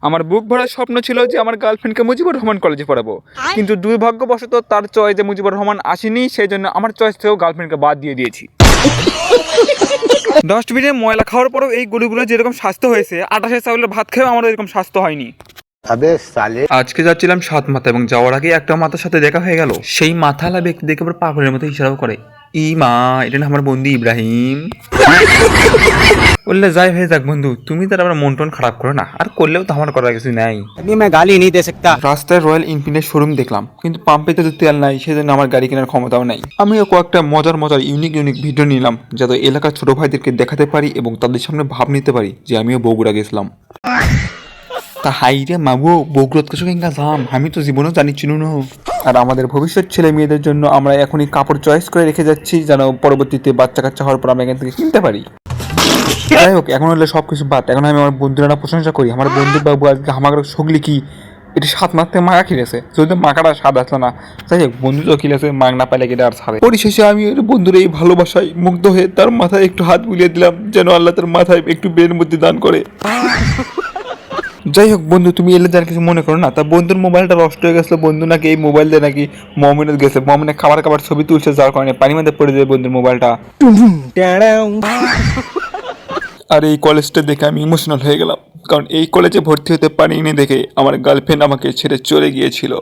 আমার বুক ভরা স্বপ্ন ছিল যে আমার গার্লফ্রেন্ডকে মুজিবুর রহমান কলেজে পড়াবো, কিন্তু দুর্ভাগ্যবশত তার চয়েসে মুজিবুর রহমান আসেনি, সেই জন্য আমার চয়েস থেকেও গার্লফ্রেন্ডকে বাদ দিয়ে দিয়েছি। ডাস্টবিনে ময়লা খাওয়ার পরেও এই গরুগুলো যেরকম স্বাস্থ্য হয়েছে, 28 চাউলের ভাত খেয়েও আমার এরকম স্বাস্থ্য হয়নি। আজকে যাচ্ছিলাম সাত মাথা এবং যাওয়ার আগে একটা মাথার সাথে দেখা হয়ে গেল। সেই মাথালা ব্যক্তি দেখে আবার পাগলের মতো ইশারাও করে, ই মা এটা না আমার বন্ধু ইব্রাহিম। বললে যাই হয়ে যাক বন্ধু, তুমি তার আবার মন টন খারাপ করো না, আর করলেও তো আমার করার কিছু নাই। রাস্তায় রয়্যাল এনফিল্ডের শোরুম দেখলাম, কিন্তু পাম্পে তো তেল নাই, সেজন্য আমার গাড়ি কেনার ক্ষমতাও নাই। আমিও কয়েকটা মজার ইউনিক ভিডিও নিলাম, যাতে এলাকার ছোট ভাইদেরকে দেখাতে পারি এবং তাদের সামনে ভাব নিতে পারি যে আমিও বগুড়া গেছিলাম। তা হাই রে মাবু, বগুড়াত কিছু কিংবা যাম, আমি তো জীবনেও জানি চিনু না। আর আমাদের ভবিষ্যৎ ছেলে মেয়েদের জন্য আমরা এখনই কাপড় চয়েস করে রেখে যাচ্ছি, যেন পরবর্তীতে বাচ্চা কাচ্চা হওয়ার পর আমরা এখান থেকে কিনতে পারি। যাই হোক, এখন হলে সবকিছু বাদ। এখন আমি আমার বন্ধুরা প্রশংসা করি, আমার বন্ধু বাবু আজকে আমার সগলি কি এটা 7 মাস থেকে মাখা খেলেছে, যদি মাখাটা স্বাদ আসলো না। যাই হোক, বন্ধু তো খেলেছে, মাগ না পাইলে কেটে আর ছাড়ে। পরিশেষে আমি ওই বন্ধুর এই ভালোবাসায় মুগ্ধ হয়ে তার মাথায় একটু হাত বুলিয়ে দিলাম, যেন আল্লাহ তার মাথায় একটু ব্রেন বুদ্ধি দান করে। যাই হোক বন্ধু, তুমি এলে যার কিছু মনে করো না। তা বন্ধুর মোবাইলটা নষ্ট হয়ে গেছিলো, বন্ধু নাকি এই মোবাইল দিয়ে নাকি মমিনত গেছে, মমিনে খাবার ছবি তুলছে, যার কারণে পানির মধ্যে পড়ে যায় বন্ধুর মোবাইলটা। আর এই কলেজটা দেখে আমি ইমোশনাল হয়ে গেলাম, কারণ এই কলেজে ভর্তি হতে পারিনি দেখে আমার গার্লফ্রেন্ড আমাকে ছেড়ে চলে গিয়েছিল।